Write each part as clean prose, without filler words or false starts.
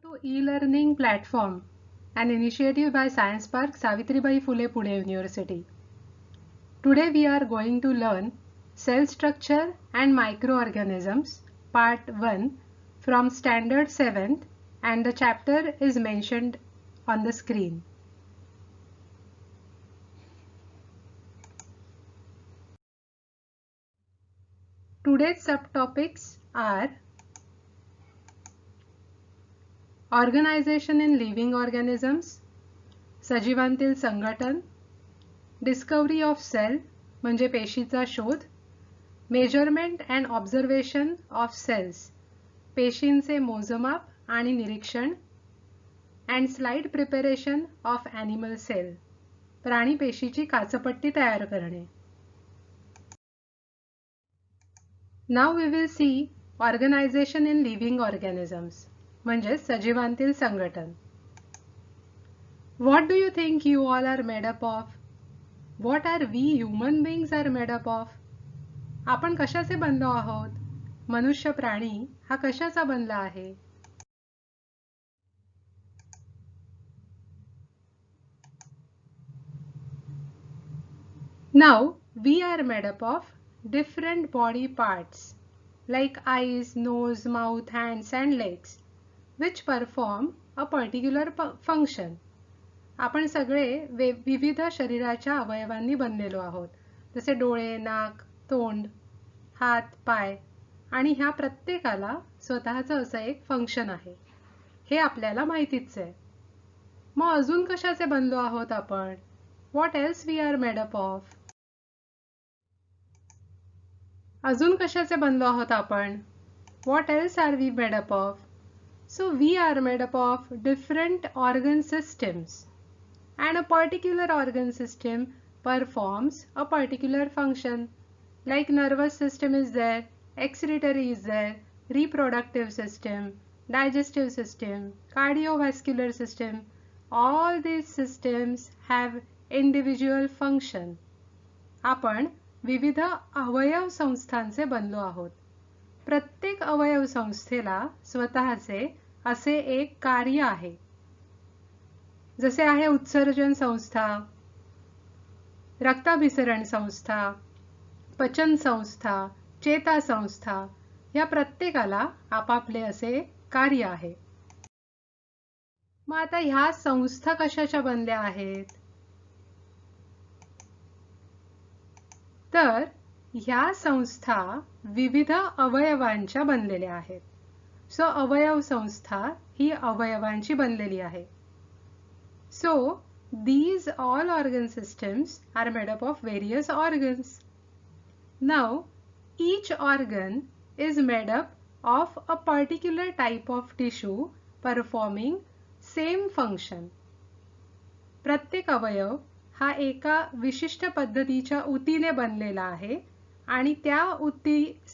To e-learning platform, an initiative by Science Park Savitribai Phule Pune University. Today we are going to learn cell structure and microorganisms part 1 from standard 7th, and the chapter is mentioned on the screen. Today's subtopics are organization in living organisms, सजीवांतील संघटन, discovery of sale म्हणजे पेशीचा शोध, measurement and observation of cells पेशींचे मोजमाप आणि निरीक्षण, and slide preparation of animal cell प्राणी पेशीची काचपट्टी तयार करणे. Now we will see organisation in living organisms म्हणजे सजीवांतील संघटन. What do you think you all are made up of? What are we human beings are made up of? आपण कशाचे बनलो आहोत? मनुष्य प्राणी हा कशाचा बनला आहे? Now we are made up of different body parts like eyes, nose, mouth, hands and legs which perform a particular function. आपण सगळे विविध शरीराच्या अवयवांनी बनलेलो आहोत, जसे डोळे, नाक, तोंड, हात, पाय, आणि ह्या प्रत्येकाला स्वतःचं असं एक फंक्शन आहे. हे आपल्याला माहितीच आहे. मग अजून कशाचे बनलो आहोत आपण? What else we are made up of? अजून कशाचे बनलो आहोत आपण? What else are we made up of? So we are made up of different organ systems. And a particular organ system performs a particular function. Like nervous system is there, excretory is there, reproductive system, digestive system, cardiovascular system. All these systems have individual function. आपण विविध अवयव संस्थांचे बनलो आहोत. प्रत्येक अवयव संस्थेला स्वतःचे असे एक कार्य आहे. जसे आहे उत्सर्जन संस्था, रक्ताभिसरण संस्था, पचन संस्था, चेता संस्था, या प्रत्येकाला आपापले असे कार्य आहे. मग आता ह्या संस्था कशाच्या बनल्या आहेत? तर ह्या संस्था विविध अवयवांच्या बनलेल्या आहेत. सो अवयव संस्था ही अवयवांची बनलेली आहे. So, these all organ systems are made up of various organs. Now, each organ is made up of a particular type of tissue performing same function. प्रत्येक अवयव हा एका विशिष्ट पद्धतीच्या ऊतीने बनलेला आहे आणि त्या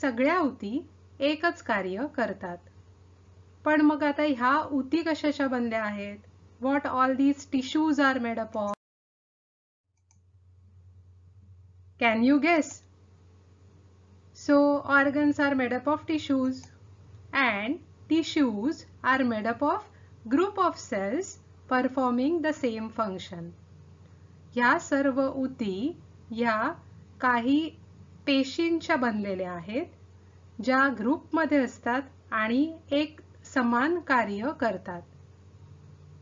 सगळ्या ऊती एकच कार्य करतात. पण मग आता ह्या ऊती कशाच्या बनल्या आहेत? What all these tissues are made up of? Can you guess? So organs are made up of tissues, and tissues are made up of group of cells performing the same function. ह्या सर्व ऊती ह्या काही पेशींच्या बनलेल्या आहेत, ज्या ग्रुपमध्ये असतात आणि एक समान कार्य करतात.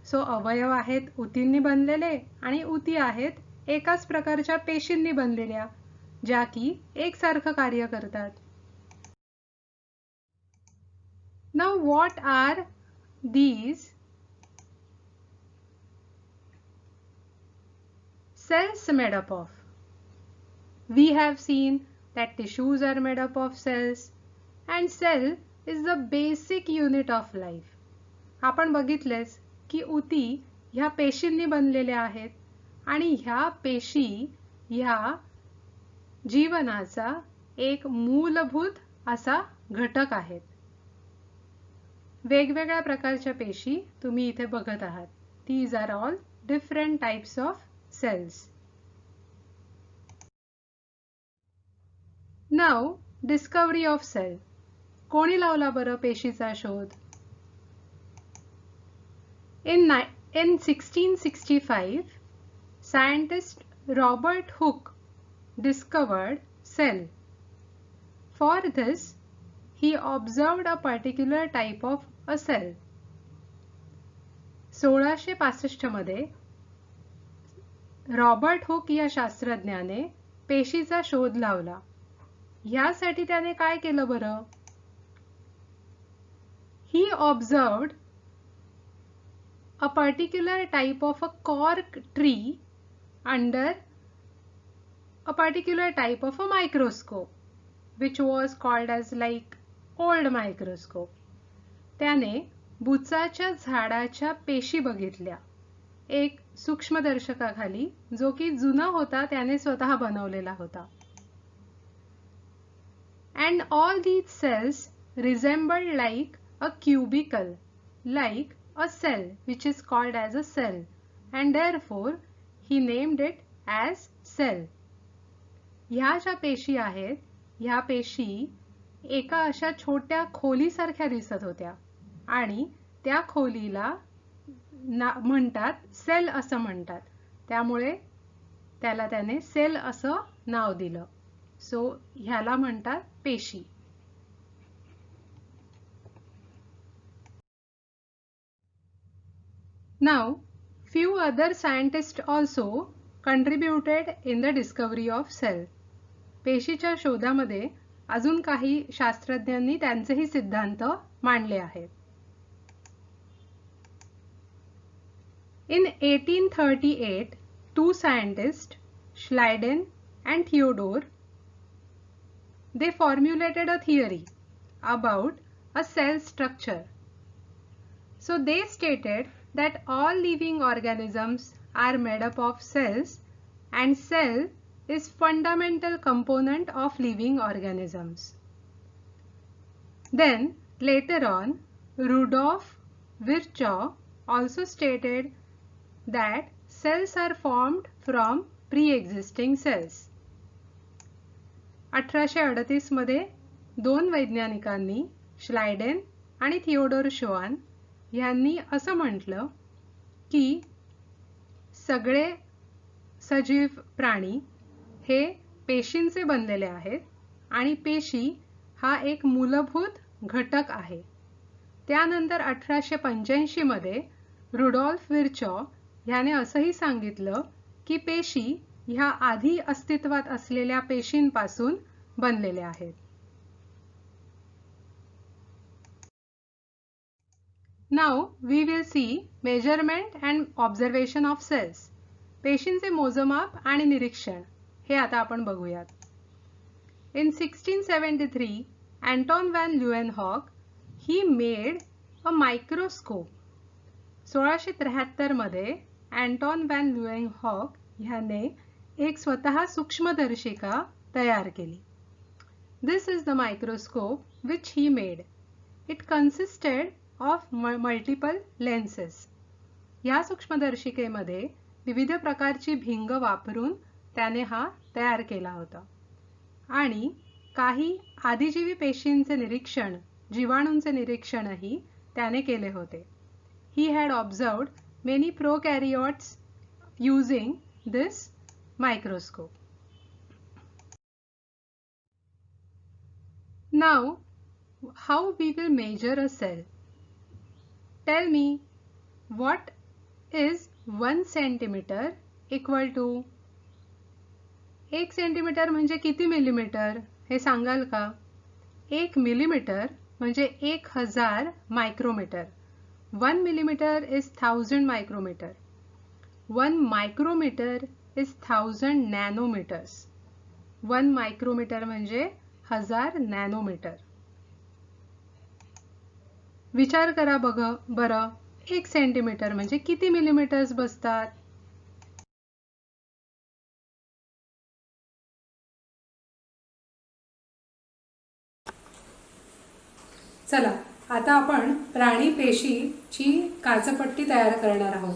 सो अवयव आहेत ऊतींनी बनलेले आणि ऊती आहेत एकाच प्रकारच्या पेशींनी बनलेल्या, ज्या की एकसारखं कार्य करतात. Now what are these cells made up of? We have seen that tissues are made up of cells and cell is the basic unit of life. आपण बघितलेच की ऊती ह्या पेशींनी बनलेल्या आहेत आणि ह्या पेशी ह्या जीवनाचा एक मूलभूत असा घटक आहेत. वेगवेगळ्या प्रकारच्या पेशी तुम्ही इथे बघत आहात. These are all different types of cells. Now, discovery of cell. कोणी लावला बरं पेशीचा शोध? In 1665, scientist Robert Hooke discovered cell. For this, he observed a particular type of a cell. 1665 मध्ये रॉबर्ट हुक या शास्त्रज्ञाने पेशीचा शोध लावला. यासाठी त्याने काय केलं बरं? He observed a particular type of a cork tree under a particular type of a microscope, which was called as like old microscope. त्याने बुचाच्या झाडाच्या पेशी बघितल्या एक सूक्ष्मदर्शकाखाली, जो की जुना होता, त्याने स्वतः बनवलेला होता. And all these cells resembled like a cubicle, like a cell, which is called as a cell, and therefore he named it as cell. ह्या ज्या पेशी आहेत, ह्या पेशी एका अशा छोट्या खोलीसारख्या दिसत होत्या आणि त्या खोलीला म्हणतात सेल असं म्हणतात. त्यामुळे त्याला त्याने सेल असं नाव दिलं. सो ह्याला म्हणतात पेशी. Now, few other scientists also contributed in the discovery of cell. पेशीच्या शोधामध्ये अजून काही शास्त्रज्ञांनी त्यांचेही सिद्धांत मांडले आहेत. In 1838, two scientists, Schleiden and Theodore, they formulated a theory about a cell structure. So they stated that all living organisms are made up of cells, and cell is fundamental component of living organisms. Then later on, Rudolf Virchow also stated that cells are formed from pre-existing cells. 1838 मध्ये दोन वैज्ञानिकांनी श्लायडेन आणि Theodore शोआन यांनी असं म्हटलं की सगळे सजीव प्राणी हे पेशींचे बनलेले आहेत आणि पेशी हा एक मूलभूत घटक आहे. त्यानंतर 1885 मध्ये रुडॉल्फ विर्चॉ ह्याने असंही सांगितलं की पेशी ह्या आधी अस्तित्वात असलेल्या पेशींपासून बनलेल्या आहेत. Now we will see measurement and observation of cells. पेशींचे मोजमाप आणि निरीक्षण हे आता आपण बघूयात. In 1673, Anton van Leeuwenhoek he made a microscope. 1673 मध्ये अँटॉन व्हॅन ल्युएनहॉक ह्याने एक स्वतः सूक्ष्मदर्शिका तयार केली. This is the microscope which he made. It consisted of multiple lenses. या सूक्ष्मदर्शिकेमध्ये विविध प्रकारची भिंग वापरून त्याने हा तयार केला होता आणि काही आदिजीवी पेशींचे निरीक्षण, जीवाणूंचे निरीक्षणही त्याने केले होते. He had observed many prokaryotes using this microscope. Now, how we will measure a cell? Tell me, what is 1 centimeter equal to? 1 centimetre म्हणजे किती मिलीमीटर हे सांगाल का? 1 मिलीमीटर म्हणजे 1000 micrometre. 1 millimeter is 1000 micrometer. 1 micrometer is 1000 nanometers. 1 micrometer म्हणजे 1000 nanometre. विचार करा बरं 1 सेंटीमीटर म्हणजे किती मिलीमीटर्स बसतात? चला आता आपण प्राणी पेशीची काचपट्टी तयार करणार आहोत.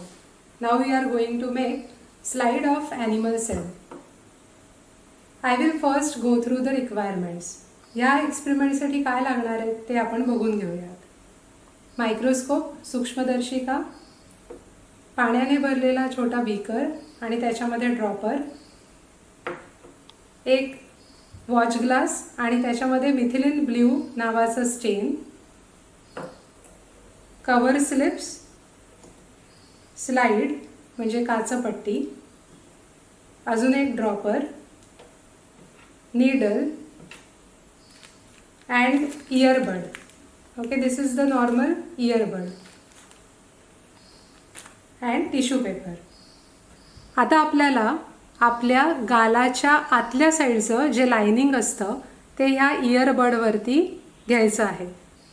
Now we are going to make slide of animal cell. I will first go through the requirements. या एक्सपेरिमेंटसाठी काय लागणार आहे ते आपण बघून घेऊयात. मायक्रोस्कोप सूक्ष्मदर्शिका, पाण्याने भरलेला छोटा बीकर आणि त्याच्यामध्ये ड्रॉपर, एक वॉच ग्लास आणि त्याच्यामध्ये मिथिलिन ब्ल्यू नावाचं स्टेन, कवर स्लिप्स, स्लाइड म्हणजे काचपट्टी, अजून एक dropper, needle and earbud. Okay, this is the normal earbud and tissue paper. आता आपल्याला आपल्या गालाच्या आतल्या साईडचं जे लायनिंग असतं ते ह्या इयरबडवरती घ्यायचं आहे.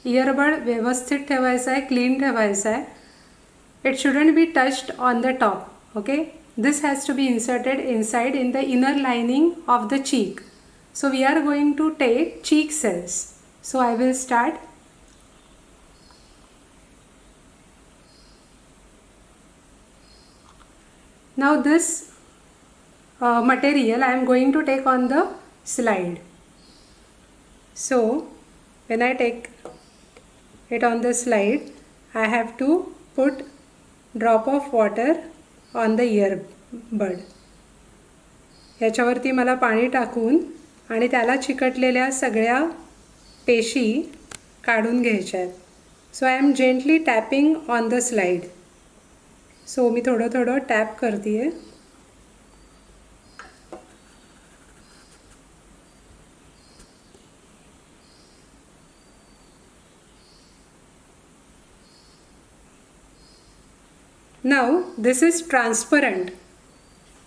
इयरबड व्यवस्थित ठेवायचं आहे, क्लीन ठेवायचं आहे. It shouldn't be touched on the top. Okay, this has to be inserted inside in the inner lining of the cheek. So we are going to take cheek cells. So I will start. Now this material I am going to take on the slide. So when I take it on the slide, I have to put drop of water on the earbud. याच्यावरती मला पाणी टाकून आणि त्याला चिकटलेल्या सगळ्या पेशी काढून घ्यायच्या आहेत. So I am gently tapping on the slide. So मी थोडं थोडं टॅप करते आहे. Now this is transparent,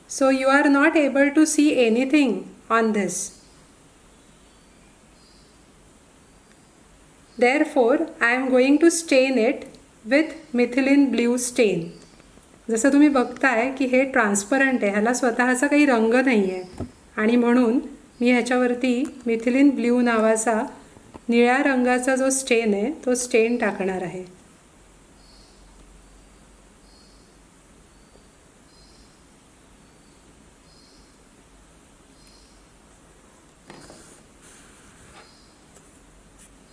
so you are not able to see anything on this. Therefore I am going to stain it with methylene blue stain. जसं तुम्ही बघताय की हे ट्रान्सपरंट आहे, ह्याला स्वतःचा काही रंग नाही आहे आणि म्हणून मी ह्याच्यावरती मिथिलिन ब्ल्यू नावाचा निळ्या रंगाचा जो स्टेन आहे तो स्टेन टाकणार आहे.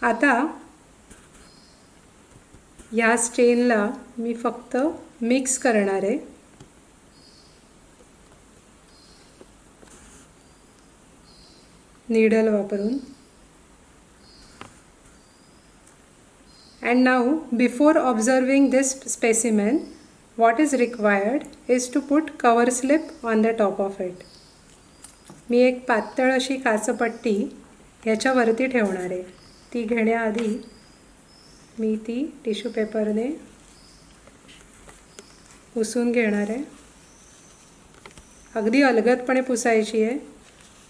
आता या स्टेनला मी फक्त मिक्स करणार आहे. नीडल वापरून. And now before observing this specimen, what is required is to put cover slip on the top of it. मी एक पातळ अशी काचपट्टी ह्याच्यावरती ठेवणार आहे. ती घेण्याआधी मी ती टिश्यू पेपरने पुसून घेणार आहे. अगदी अलगदपणे पुसायची आहे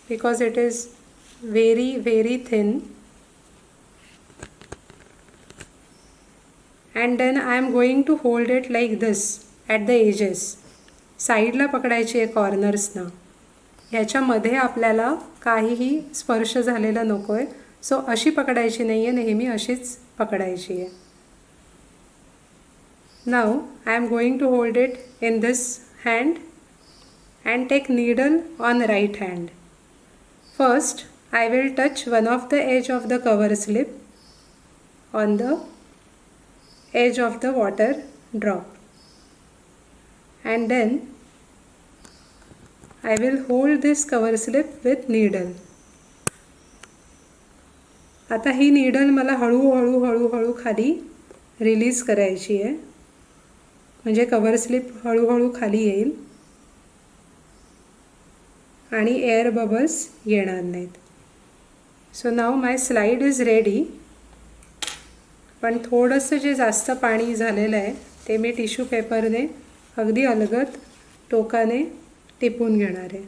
because it is very very thin. And then I am going to hold it like this at the edges. साईडला पकडायची आहे कॉर्नर्सना. ह्याच्यामध्ये आपल्याला काहीही स्पर्श झालेला नको आहे. सो अशी पकडायची नाही आहे, नेहमी अशीच पकडायची आहे. Now I am going to hold it in this hand and take needle on right hand. First I will touch one of the edge of the cover slip on the edge of the water drop, and then I will hold this cover slip with needle. आता ही needle मला हळूहळू हळूहळू खाली release करायची आहे, म्हणजे cover slip हळूहळू खाली येईल आणि एअर बबल्स येणार नाहीत. So now my slide is ready. पण थोडंसं जे जास्त पाणी झालेलं आहे ते मी टिश्यू पेपरने अगदी अलगद टोकाने टिपून घेणार आहे.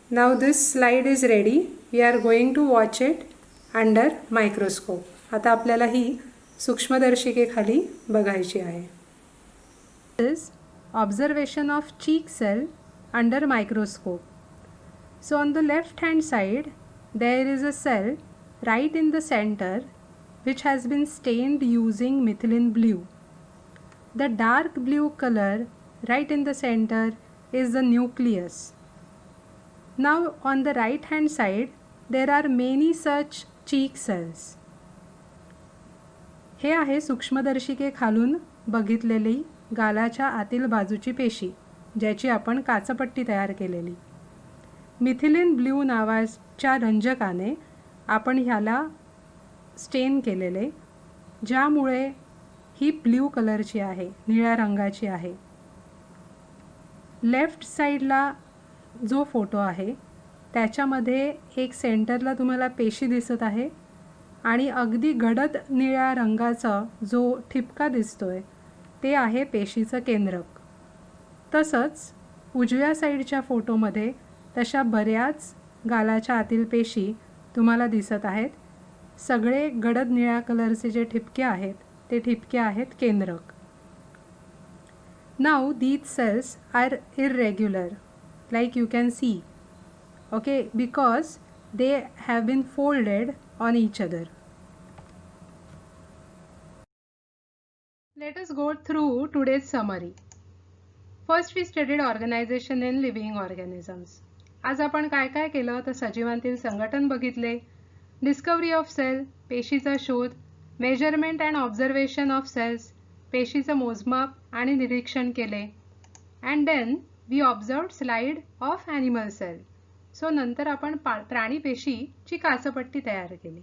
Now this slide is ready. We are going to watch it under microscope. आता आपल्याला ही सूक्ष्मदर्शिकेखाली बघायची आहे. This observation of cheek cell under microscope. So on the left hand side there is a cell right in the center which has been stained using methylene blue. The dark blue color right in the center is the nucleus. Now on the right hand side there are many such cheek cells. हे आहे सूक्ष्मदर्शिकेखालून बघितलेली गालाच्या आतील बाजूची पेशी, ज्याची आपण काचपट्टी तयार केलेली. मिथिलिन ब्ल्यू नावाच्या रंजकाने आपण ह्याला स्टेन केलेले, ज्यामुळे ही ब्ल्यू कलरची आहे, निळ्या रंगाची आहे. लेफ्ट साईडला जो फोटो आहे त्याच्यामध्ये एक सेंटरला तुम्हाला पेशी दिसत आहे आणि अगदी गडद निळ्या रंगाचा जो ठिपका दिसतोय ते आहे पेशीचं केंद्रक. तसंच उजव्या साईडच्या फोटोमध्ये तशा बऱ्याच गालाच्या आतील पेशी तुम्हाला दिसत आहेत. सगळे गडद निळ्या कलरचे जे ठिपके आहेत ते ठिपके आहेत केंद्रक. Now these cells are irregular, like you can see, okay, because they have been folded on each other. Let us go through today's summary. First we studied organization in living organisms. आज आपण काय काय केलं तर सजीवांतील संघटन बघितले, discovery of cell, पेशीचा शोध, measurement and observation of cells, पेशीचं मोजमाप आणि निरीक्षण केले, and then we observed slide of animal cell. So नंतर आपण प्राणी पेशीची काचपट्टी तयार केली.